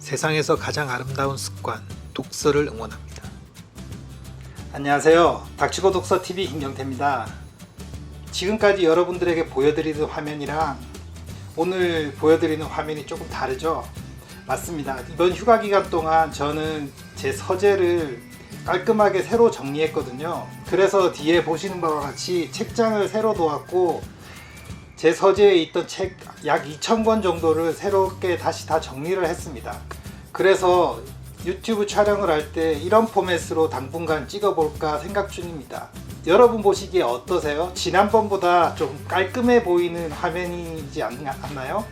세상에서 가장 아름다운 습관, 독서를 응원합니다. 안녕하세요. 닥치고 독서 TV 김경태입니다. 지금까지 여러분들에게 보여드리던 화면이랑 오늘 보여드리는 화면이 조금 다르죠? 맞습니다. 이번 휴가 기간 동안 저는 제 서재를 깔끔하게 새로 정리했거든요. 그래서 뒤에 보시는 바와 같이 책장을 새로 놓았고 제 서재에 있던 책 약 2,000권 정도를 새롭게 다시 다 정리를 했습니다. 그래서 유튜브 촬영을 할 때 이런 포맷으로 당분간 찍어볼까 생각 중입니다. 여러분 보시기에 어떠세요? 지난번보다 좀 깔끔해 보이는 화면이지 않나요?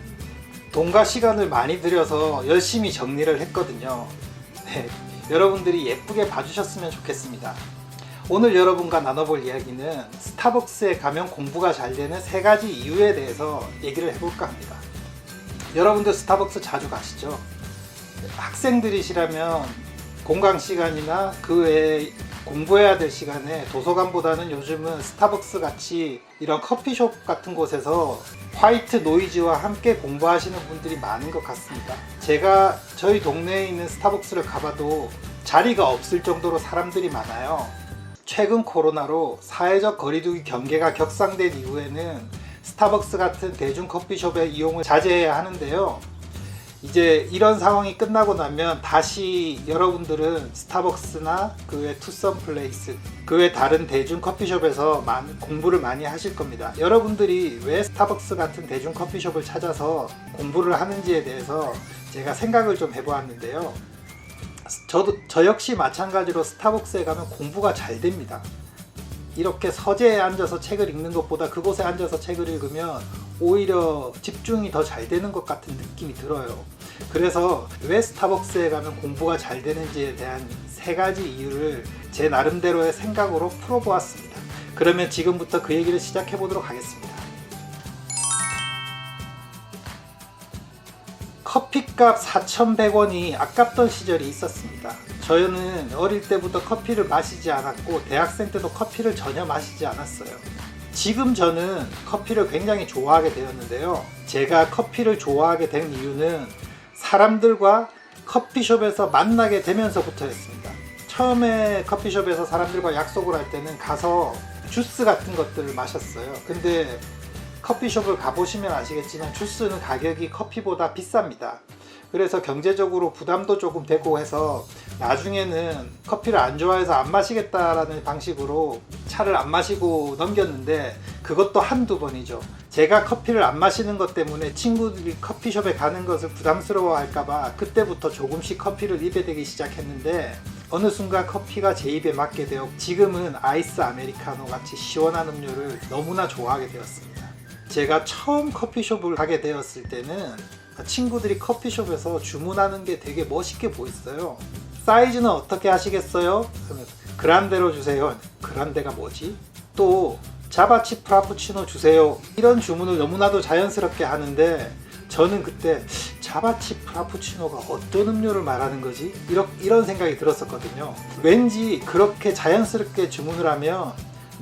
돈과 시간을 많이 들여서 열심히 정리를 했거든요. 네, 여러분들이 예쁘게 봐주셨으면 좋겠습니다. 오늘 여러분과 나눠볼 이야기는 스타벅스에 가면 공부가 잘 되는 3가지 이유에 대해서 얘기를 해볼까 합니다. 여러분들 스타벅스 자주 가시죠? 학생들이시라면 공강 시간이나 그 외에 공부해야 될 시간에 도서관보다는 요즘은 스타벅스 같이 이런 커피숍 같은 곳에서 화이트 노이즈와 함께 공부하시는 분들이 많은 것 같습니다. 제가 저희 동네에 있는 스타벅스를 가봐도 자리가 없을 정도로 사람들이 많아요. 최근 코로나로 사회적 거리두기 경계가 격상된 이후에는 스타벅스 같은 대중 커피숍의 이용을 자제해야 하는데요. 이제 이런 상황이 끝나고 나면 다시 여러분들은 스타벅스나 그 외 투썸 플레이스, 그 외 다른 대중 커피숍에서 공부를 많이 하실 겁니다. 여러분들이 왜 스타벅스 같은 대중 커피숍을 찾아서 공부를 하는지에 대해서 제가 생각을 좀 해보았는데요. 저 역시 마찬가지로 스타벅스에 가면 공부가 잘 됩니다. 이렇게 서재에 앉아서 책을 읽는 것보다 그곳에 앉아서 책을 읽으면 오히려 집중이 더 잘 되는 것 같은 느낌이 들어요. 그래서 왜 스타벅스에 가면 공부가 잘 되는지에 대한 3가지 이유를 제 나름대로의 생각으로 풀어보았습니다. 그러면 지금부터 그 얘기를 시작해 보도록 하겠습니다. 커피값 4,100원이 아깝던 시절이 있었습니다. 저는 어릴 때부터 커피를 마시지 않았고 대학생 때도 커피를 전혀 마시지 않았어요. 지금 저는 커피를 굉장히 좋아하게 되었는데요. 제가 커피를 좋아하게 된 이유는 사람들과 커피숍에서 만나게 되면서부터였습니다. 처음에 커피숍에서 사람들과 약속을 할 때는 가서 주스 같은 것들을 마셨어요. 근데 커피숍을 가보시면 아시겠지만 주스는 가격이 커피보다 비쌉니다. 그래서 경제적으로 부담도 조금 되고 해서 나중에는 커피를 안 좋아해서 안 마시겠다라는 방식으로 차를 안 마시고 넘겼는데 그것도 한두 번이죠. 제가 커피를 안 마시는 것 때문에 친구들이 커피숍에 가는 것을 부담스러워 할까봐 그때부터 조금씩 커피를 입에 대기 시작했는데 어느 순간 커피가 제 입에 맞게 되어 지금은 아이스 아메리카노 같이 시원한 음료를 너무나 좋아하게 되었습니다. 제가 처음 커피숍을 가게 되었을 때는 친구들이 커피숍에서 주문하는 게 되게 멋있게 보였어요. 사이즈는 어떻게 하시겠어요? 그러면 그란데로 주세요. 그란데가 뭐지? 또 자바치 프라푸치노 주세요. 이런 주문을 너무나도 자연스럽게 하는데 저는 그때 자바치 프라푸치노가 어떤 음료를 말하는 거지? 이런 생각이 들었었거든요. 왠지 그렇게 자연스럽게 주문을 하면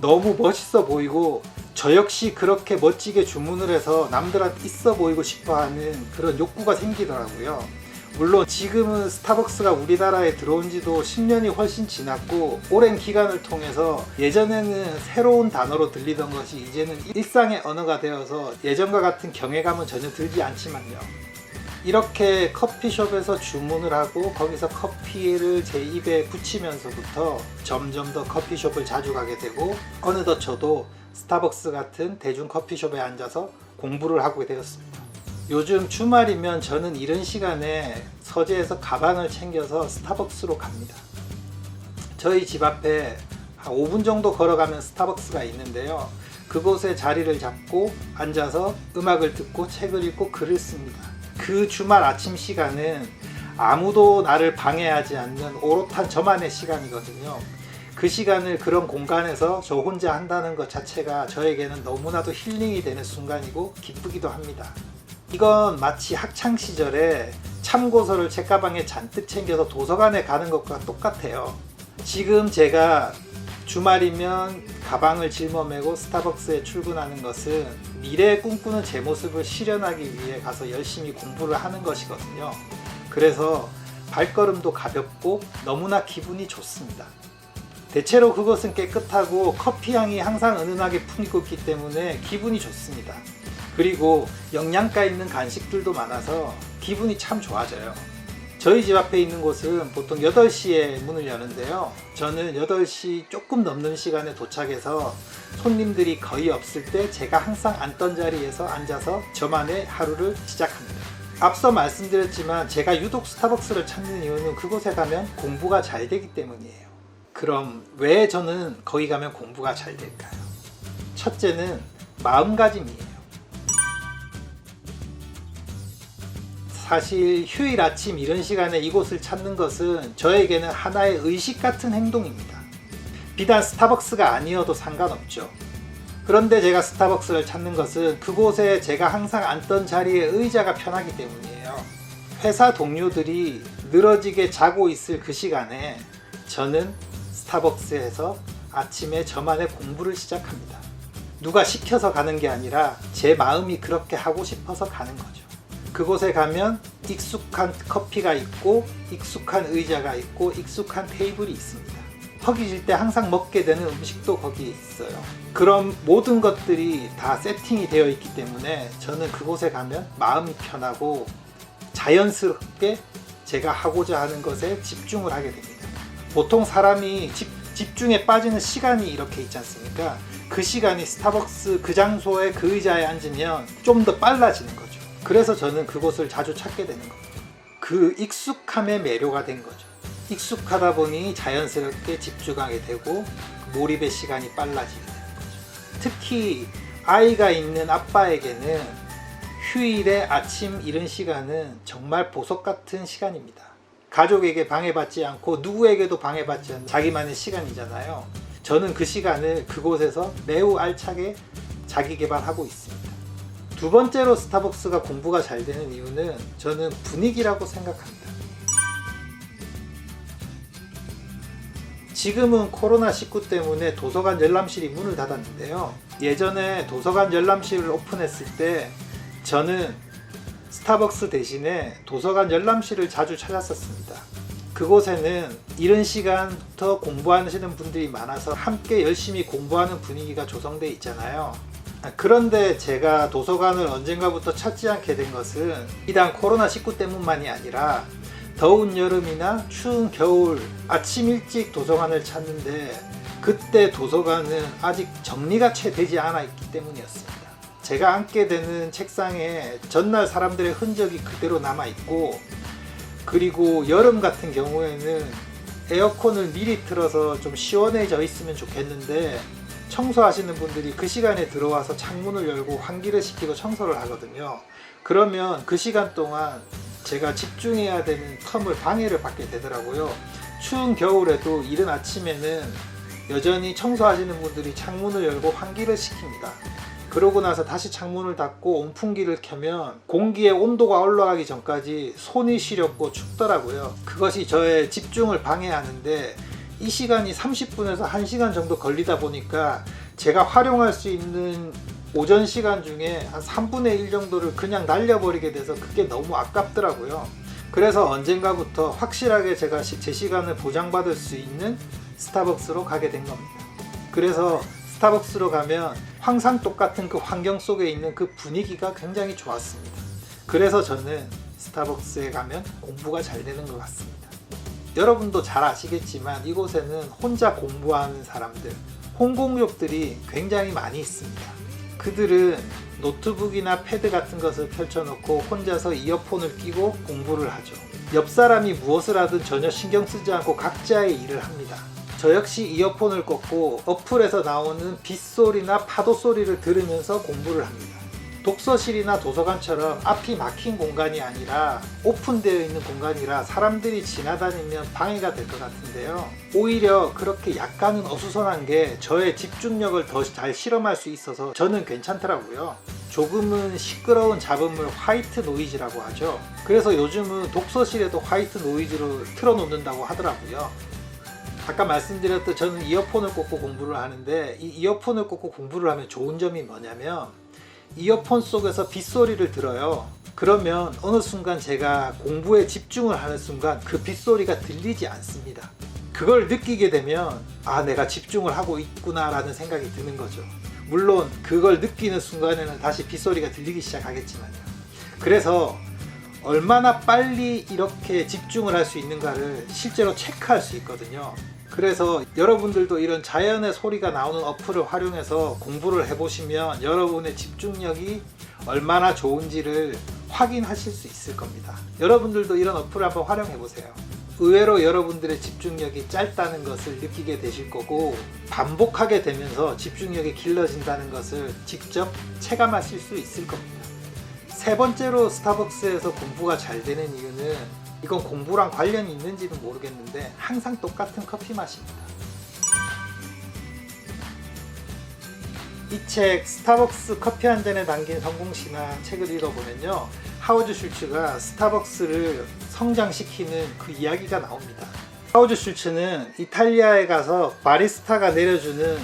너무 멋있어 보이고 저 역시 그렇게 멋지게 주문을 해서 남들한테 있어 보이고 싶어하는 그런 욕구가 생기더라고요. 물론 지금은 스타벅스가 우리나라에 들어온 지도 10년이 훨씬 지났고 오랜 기간을 통해서 예전에는 새로운 단어로 들리던 것이 이제는 일상의 언어가 되어서 예전과 같은 경외감은 전혀 들지 않지만요. 이렇게 커피숍에서 주문을 하고 거기서 커피를 제 입에 붙이면서부터 점점 더 커피숍을 자주 가게 되고 어느덧 저도 스타벅스 같은 대중 커피숍에 앉아서 공부를 하게 되었습니다. 요즘 주말이면 저는 이른 시간에 서재에서 가방을 챙겨서 스타벅스로 갑니다. 저희 집 앞에 한 5분 정도 걸어가면 스타벅스가 있는데요. 그곳에 자리를 잡고 앉아서 음악을 듣고 책을 읽고 글을 씁니다. 그 주말 아침 시간은 아무도 나를 방해하지 않는 오롯한 저만의 시간이거든요. 그 시간을 그런 공간에서 저 혼자 한다는 것 자체가 저에게는 너무나도 힐링이 되는 순간이고 기쁘기도 합니다. 이건 마치 학창시절에 참고서를 책가방에 잔뜩 챙겨서 도서관에 가는 것과 똑같아요. 지금 제가 주말이면 가방을 짊어매고 스타벅스에 출근하는 것은 미래에 꿈꾸는 제 모습을 실현하기 위해 가서 열심히 공부를 하는 것이거든요. 그래서 발걸음도 가볍고 너무나 기분이 좋습니다. 대체로 그곳은 깨끗하고 커피 향이 항상 은은하게 풍기고 있기 때문에 기분이 좋습니다. 그리고 영양가 있는 간식들도 많아서 기분이 참 좋아져요. 저희 집 앞에 있는 곳은 보통 8시에 문을 여는데요. 저는 8시 조금 넘는 시간에 도착해서 손님들이 거의 없을 때 제가 항상 앉던 자리에서 앉아서 저만의 하루를 시작합니다. 앞서 말씀드렸지만 제가 유독 스타벅스를 찾는 이유는 그곳에 가면 공부가 잘 되기 때문이에요. 그럼 왜 저는 거기 가면 공부가 잘 될까요? 첫째는 마음가짐이에요. 사실 휴일 아침 이런 시간에 이곳을 찾는 것은 저에게는 하나의 의식 같은 행동입니다. 비단 스타벅스가 아니어도 상관없죠. 그런데 제가 스타벅스를 찾는 것은 그곳에 제가 항상 앉던 자리에 의자가 편하기 때문이에요. 회사 동료들이 늘어지게 자고 있을 그 시간에 저는 스타벅스에서 아침에 저만의 공부를 시작합니다. 누가 시켜서 가는 게 아니라 제 마음이 그렇게 하고 싶어서 가는 거죠. 그곳에 가면 익숙한 커피가 있고 익숙한 의자가 있고 익숙한 테이블이 있습니다. 허기질 때 항상 먹게 되는 음식도 거기에 있어요. 그런 모든 것들이 다 세팅이 되어 있기 때문에 저는 그곳에 가면 마음이 편하고 자연스럽게 제가 하고자 하는 것에 집중을 하게 됩니다. 보통 사람이 집중에 빠지는 시간이 이렇게 있지 않습니까? 그 시간이 스타벅스 그 장소에 그 의자에 앉으면 좀 더 빨라지는 거죠. 그래서 저는 그곳을 자주 찾게 되는 겁니다. 그 익숙함의 매료가 된 거죠. 익숙하다 보니 자연스럽게 집중하게 되고 몰입의 시간이 빨라지게 되는 거죠. 특히 아이가 있는 아빠에게는 휴일의 아침 이른 시간은 정말 보석 같은 시간입니다. 가족에게 방해받지 않고 누구에게도 방해받지 않는 자기만의 시간이잖아요. 저는 그 시간을 그곳에서 매우 알차게 자기 개발하고 있습니다. 두 번째로 스타벅스가 공부가 잘 되는 이유는 저는 분위기라고 생각합니다. 지금은 코로나19 때문에 도서관 열람실이 문을 닫았는데요. 예전에 도서관 열람실을 오픈했을 때 저는 스타벅스 대신에 도서관 열람실을 자주 찾았었습니다. 그곳에는 이른 시간부터 공부하시는 분들이 많아서 함께 열심히 공부하는 분위기가 조성되어 있잖아요. 그런데 제가 도서관을 언젠가부터 찾지 않게 된 것은 비단 코로나19 때문만이 아니라 더운 여름이나 추운 겨울 아침 일찍 도서관을 찾는데 그때 도서관은 아직 정리가 채 되지 않아 있기 때문이었습니다. 제가 앉게 되는 책상에 전날 사람들의 흔적이 그대로 남아 있고, 그리고 여름 같은 경우에는 에어컨을 미리 틀어서 좀 시원해져 있으면 좋겠는데 청소하시는 분들이 그 시간에 들어와서 창문을 열고 환기를 시키고 청소를 하거든요. 그러면 그 시간 동안 제가 집중해야 되는 텀을 방해를 받게 되더라고요. 추운 겨울에도 이른 아침에는 여전히 청소하시는 분들이 창문을 열고 환기를 시킵니다. 그러고 나서 다시 창문을 닫고 온풍기를 켜면 공기의 온도가 올라가기 전까지 손이 시렵고 춥더라고요. 그것이 저의 집중을 방해하는데 이 시간이 30분에서 1시간 정도 걸리다 보니까 제가 활용할 수 있는 오전 시간 중에 한 3분의 1 정도를 그냥 날려버리게 돼서 그게 너무 아깝더라고요. 그래서 언젠가부터 확실하게 제가 제 시간을 보장받을 수 있는 스타벅스로 가게 된 겁니다. 그래서 스타벅스로 가면 항상 똑같은 그 환경 속에 있는 그 분위기가 굉장히 좋았습니다. 그래서 저는 스타벅스에 가면 공부가 잘 되는 것 같습니다. 여러분도 잘 아시겠지만 이곳에는 혼자 공부하는 사람들, 홍공족들이 굉장히 많이 있습니다. 그들은 노트북이나 패드 같은 것을 펼쳐놓고 혼자서 이어폰을 끼고 공부를 하죠. 옆 사람이 무엇을 하든 전혀 신경 쓰지 않고 각자의 일을 합니다. 저 역시 이어폰을 꽂고 어플에서 나오는 빗소리나 파도 소리를 들으면서 공부를 합니다. 독서실이나 도서관처럼 앞이 막힌 공간이 아니라 오픈되어 있는 공간이라 사람들이 지나다니면 방해가 될 것 같은데요. 오히려 그렇게 약간은 어수선한 게 저의 집중력을 더 잘 실험할 수 있어서 저는 괜찮더라고요. 조금은 시끄러운 잡음을 화이트 노이즈라고 하죠. 그래서 요즘은 독서실에도 화이트 노이즈로 틀어놓는다고 하더라고요. 아까 말씀드렸듯 저는 이어폰을 꽂고 공부를 하는데 이 이어폰을 꽂고 공부를 하면 좋은 점이 뭐냐면 이어폰 속에서 빗소리를 들어요. 그러면 어느 순간 제가 공부에 집중을 하는 순간 그 빗소리가 들리지 않습니다. 그걸 느끼게 되면 내가 집중을 하고 있구나 라는 생각이 드는 거죠. 물론 그걸 느끼는 순간에는 다시 빗소리가 들리기 시작하겠지만요. 그래서 얼마나 빨리 이렇게 집중을 할 수 있는가를 실제로 체크할 수 있거든요. 그래서 여러분들도 이런 자연의 소리가 나오는 어플을 활용해서 공부를 해보시면 여러분의 집중력이 얼마나 좋은지를 확인하실 수 있을 겁니다. 여러분들도 이런 어플을 한번 활용해 보세요. 의외로 여러분들의 집중력이 짧다는 것을 느끼게 되실 거고, 반복하게 되면서 집중력이 길러진다는 것을 직접 체감하실 수 있을 겁니다. 세 번째로 스타벅스에서 공부가 잘 되는 이유는, 이건 공부랑 관련이 있는지는 모르겠는데 항상 똑같은 커피 맛입니다. 이 책 스타벅스 커피 한 잔에 담긴 성공신화 책을 읽어보면요, 하워드 슐츠가 스타벅스를 성장시키는 그 이야기가 나옵니다. 하워드 슐츠는 이탈리아에 가서 바리스타가 내려주는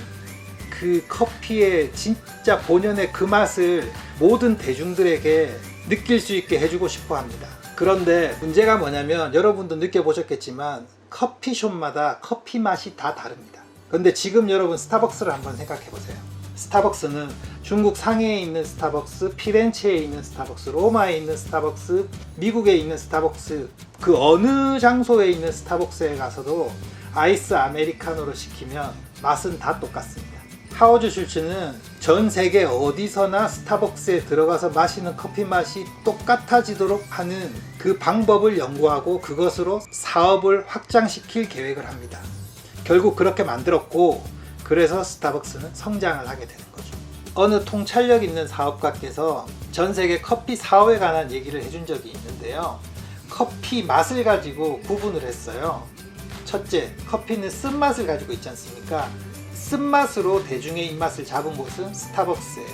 그 커피의 진짜 본연의 그 맛을 모든 대중들에게 느낄 수 있게 해주고 싶어 합니다. 그런데 문제가 뭐냐면, 여러분도 느껴보셨겠지만 커피숍마다 커피 맛이 다 다릅니다. 그런데 지금 여러분 스타벅스를 한번 생각해 보세요. 스타벅스는 중국 상해에 있는 스타벅스, 피렌체에 있는 스타벅스, 로마에 있는 스타벅스, 미국에 있는 스타벅스, 그 어느 장소에 있는 스타벅스에 가서도 아이스 아메리카노를 시키면 맛은 다 똑같습니다. 하워드 슐츠는 전 세계 어디서나 스타벅스에 들어가서 마시는 커피 맛이 똑같아지도록 하는 그 방법을 연구하고 그것으로 사업을 확장시킬 계획을 합니다. 결국 그렇게 만들었고, 그래서 스타벅스는 성장을 하게 되는 거죠. 어느 통찰력 있는 사업가께서 전 세계 커피 사업에 관한 얘기를 해준 적이 있는데요. 커피 맛을 가지고 구분을 했어요. 첫째, 커피는 쓴맛을 가지고 있지 않습니까? 쓴맛으로 대중의 입맛을 잡은 곳은 스타벅스예요.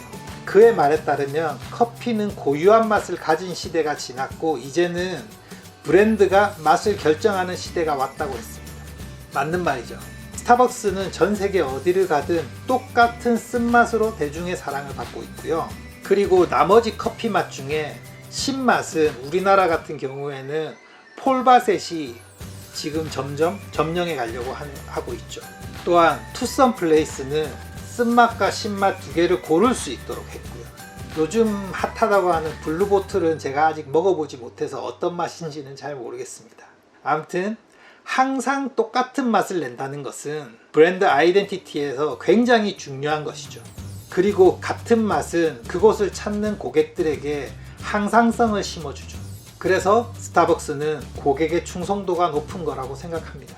그의 말에 따르면 커피는 고유한 맛을 가진 시대가 지났고, 이제는 브랜드가 맛을 결정하는 시대가 왔다고 했습니다. 맞는 말이죠. 스타벅스는 전 세계 어디를 가든 똑같은 쓴맛으로 대중의 사랑을 받고 있고요. 그리고 나머지 커피 맛 중에 신맛은 우리나라 같은 경우에는 폴바셋이 지금 점점 점령해 가려고 하고 있죠. 또한 투썸 플레이스는 쓴맛과 신맛 두 개를 고를 수 있도록 했고요. 요즘 핫하다고 하는 블루보틀은 제가 아직 먹어보지 못해서 어떤 맛인지는 잘 모르겠습니다. 아무튼 항상 똑같은 맛을 낸다는 것은 브랜드 아이덴티티에서 굉장히 중요한 것이죠. 그리고 같은 맛은 그곳을 찾는 고객들에게 항상성을 심어주죠. 그래서 스타벅스는 고객의 충성도가 높은 거라고 생각합니다.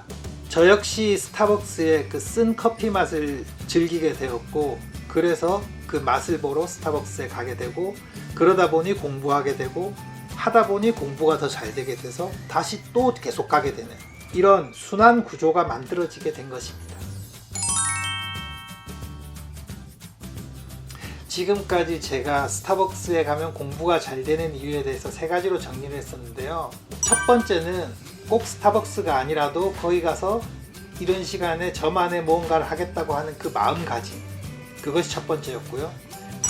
저 역시 스타벅스의 그 쓴 커피 맛을 즐기게 되었고, 그래서 그 맛을 보러 스타벅스에 가게 되고, 그러다 보니 공부하게 되고, 하다 보니 공부가 더 잘 되게 돼서 다시 또 계속 가게 되는 이런 순환 구조가 만들어지게 된 것입니다. 지금까지 제가 스타벅스에 가면 공부가 잘 되는 이유에 대해서 세 가지로 정리를 했었는데요. 첫 번째는 꼭 스타벅스가 아니라도 거기 가서 이런 시간에 저만의 무언가를 하겠다고 하는 그 마음가짐, 그것이 첫 번째였고요.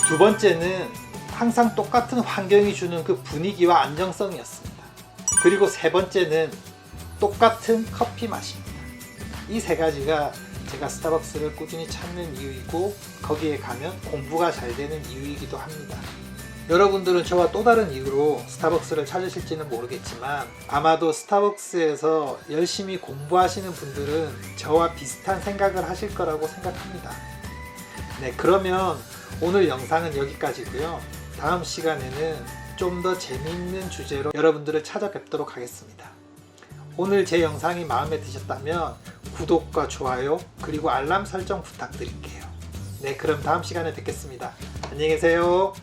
두 번째는 항상 똑같은 환경이 주는 그 분위기와 안정성이었습니다. 그리고 세 번째는 똑같은 커피 맛입니다. 이 세 가지가 제가 스타벅스를 꾸준히 찾는 이유이고, 거기에 가면 공부가 잘 되는 이유이기도 합니다. 여러분들은 저와 또 다른 이유로 스타벅스를 찾으실지는 모르겠지만, 아마도 스타벅스에서 열심히 공부하시는 분들은 저와 비슷한 생각을 하실 거라고 생각합니다. 네, 그러면 오늘 영상은 여기까지고요. 다음 시간에는 좀 더 재미있는 주제로 여러분들을 찾아뵙도록 하겠습니다. 오늘 제 영상이 마음에 드셨다면 구독과 좋아요 그리고 알람 설정 부탁드릴게요. 네, 그럼 다음 시간에 뵙겠습니다. 안녕히 계세요.